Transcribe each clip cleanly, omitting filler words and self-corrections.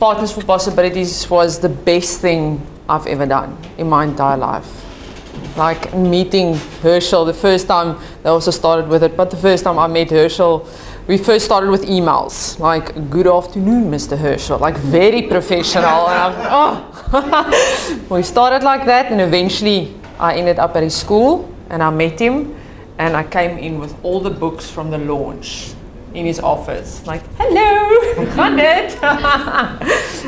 Partners for Possibilities was the best thing I've ever done in my entire life. Like meeting Herschel, the first time, they also started with it, but the first time I met Herschel, we first started with emails, like, good afternoon, Mr. Herschel, like very professional. And I'm, oh. We started like that, and eventually I ended up at his school, and I met him, and I came in with all the books from the launch in his office, like, hello, Khandet.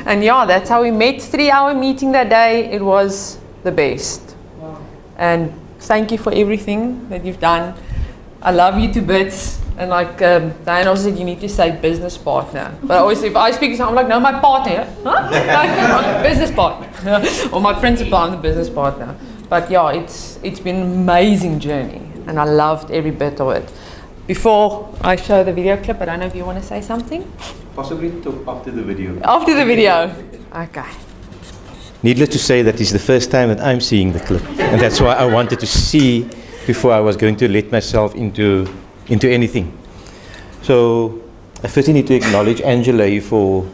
And yeah, that's how we met. 3-hour meeting that day. It was the best. Wow. And thank you for everything that you've done. I love you to bits. And like Diane also said, you need to say business partner. But I always, if I speak to someone, I'm like, no, my partner. Huh? Like, I'm the business partner. Or my principal, I'm the business partner. But yeah, it's been an amazing journey. And I loved every bit of it. Before I show the video clip, I don't know if you want to say something? Possibly talk after the video. After the video. Okay. Needless to say, that is the first time that I'm seeing the clip. And that's why I wanted to see before I was going to let myself into anything. So I first need to acknowledge Angela for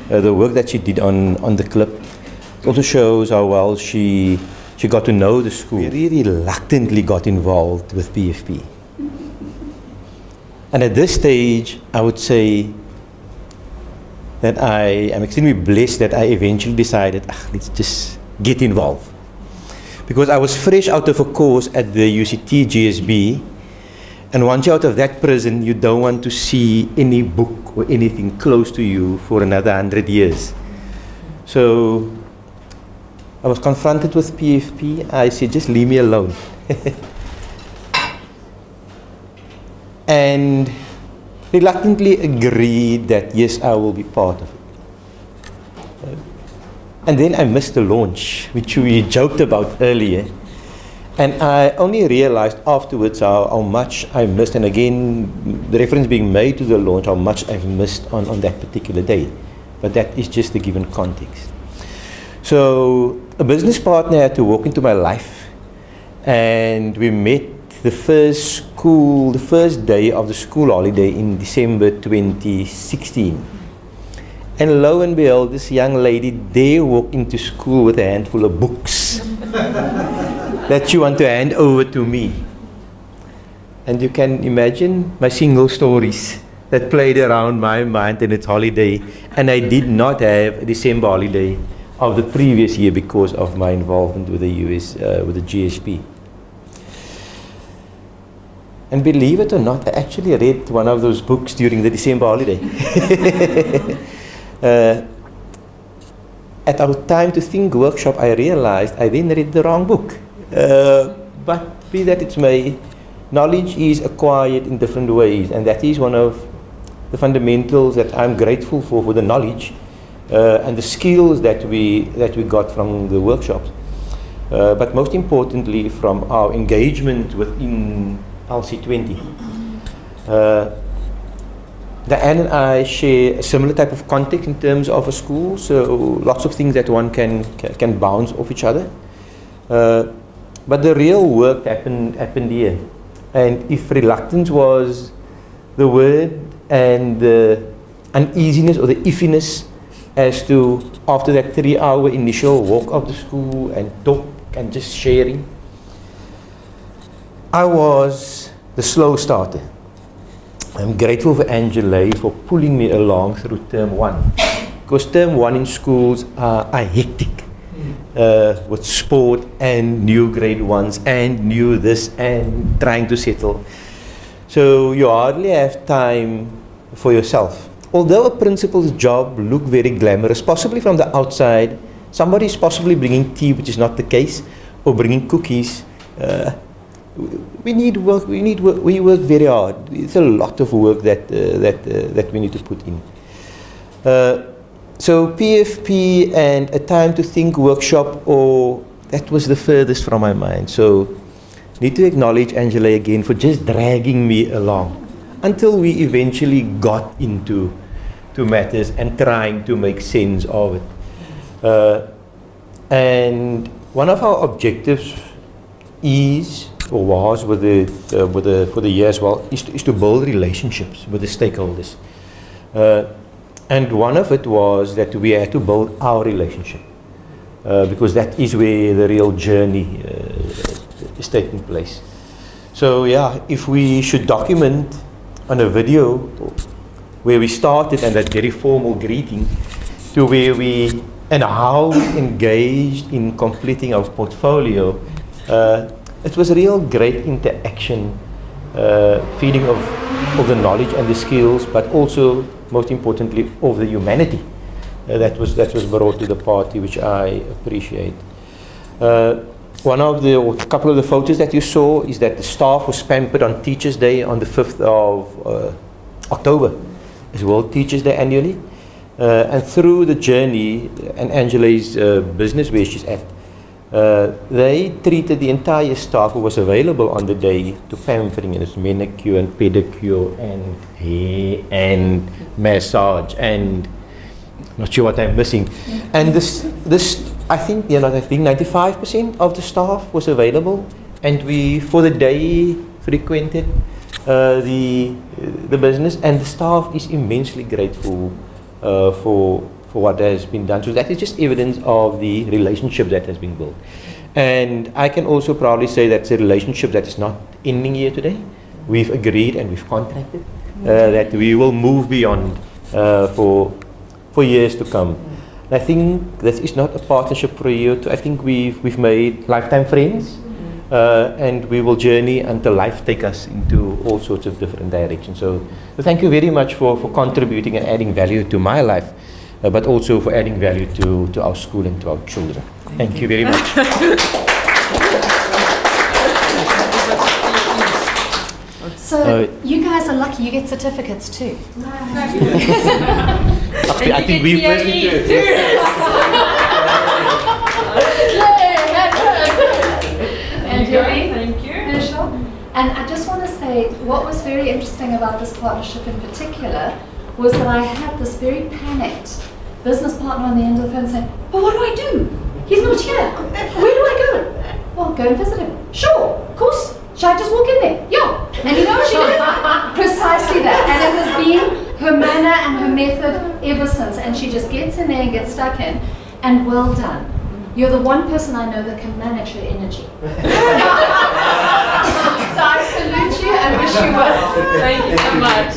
the work that she did on the clip. It also shows how well she got to know the school. She really reluctantly got involved with PFP. And at this stage, I would say that I am extremely blessed that I eventually decided, let's just get involved. Because I was fresh out of a course at the UCT GSB, and once you're out of that prison, you don't want to see any book or anything close to you for another 100 years. So I was confronted with PFP. I said, just leave me alone. And reluctantly agreed that yes, I will be part of it. And then I missed the launch, which we joked about earlier. And I only realized afterwards how much I missed, and again, the reference being made to the launch, how much I've missed on that particular day. But that is just the given context. So a business partner had to walk into my life, and we met the first day of the school holiday in December 2016. And lo and behold, this young lady, they walked into school with a handful of books that she wanted to hand over to me. And you can imagine my single stories that played around my mind in its holiday. And I did not have a December holiday of the previous year because of my involvement with the with the GSP. And believe it or not, I actually read one of those books during the December holiday. At our Time to Think workshop, I realized I then read the wrong book. But be that it may, knowledge is acquired in different ways, and that is one of the fundamentals that I'm grateful for the knowledge and the skills that we got from the workshops. But most importantly, from our engagement within LC20. Diane and I share a similar type of context in terms of a school, so lots of things that one can bounce off each other. But the real work happened here. And if reluctance was the word, and the uneasiness or the iffiness as to after that 3-hour initial walk of the school and talk and just sharing, I was the slow starter. I'm grateful for Angela for pulling me along through term 1. Because term 1 in schools are hectic. With sport and new grade 1s and new this and trying to settle. So you hardly have time for yourself. Although a principal's job looked very glamorous, possibly from the outside, somebody is possibly bringing tea, which is not the case, or bringing cookies. We work very hard. It's a lot of work that we need to put in. So PFP and a Time to Think workshop, that was the furthest from my mind. So need to acknowledge Angela again for just dragging me along until we eventually got into matters and trying to make sense of it. And one of our objectives is, or was for the year as well, is to build relationships with the stakeholders. And one of it was that we had to build our relationship, because that is where the real journey is taking place. So yeah, if we should document on a video where we started and that very formal greeting to where we and how we engaged in completing our portfolio, it was a real great interaction, feeding of the knowledge and the skills, but also most importantly of the humanity that was brought to the party, which I appreciate. One of the, or a couple of the photos that you saw is that the staff was pampered on Teachers' Day on the 5th of October. It's World Teachers' Day annually. And through the journey, and Angela's business where she's at, they treated the entire staff who was available on the day to pampering, and it's manicure and pedicure and hair and massage and not sure what I'm missing. And this I think 95% of the staff was available, and we for the day frequented the business, and the staff is immensely grateful for what has been done. So that is just evidence of the relationship that has been built. And I can also proudly say that's a relationship that is not ending here today. We've agreed and we've contracted that we will move beyond for years to come. And I think this is not a partnership for a year or two. I think we've made lifetime friends, and we will journey until life takes us into all sorts of different directions. So thank you very much for contributing and adding value to my life, but also for adding value to our school and to our children. Thank you very much. So you guys are lucky, you get certificates too. I think we first need to. And thank you. And I just want to say, what was very interesting about this partnership in particular was that I had this very panicked business partner on the end of the phone saying, "But what do I do? He's not here. Where do I go?" "Well, go and visit him." "Sure, of course. Should I just walk in there?" "Yeah." And you know what she did? Precisely that. And it has been her manner and her method ever since. And she just gets in there and gets stuck in. And well done. You're the one person I know that can manage her energy. So I salute you and wish you well. Thank you so much.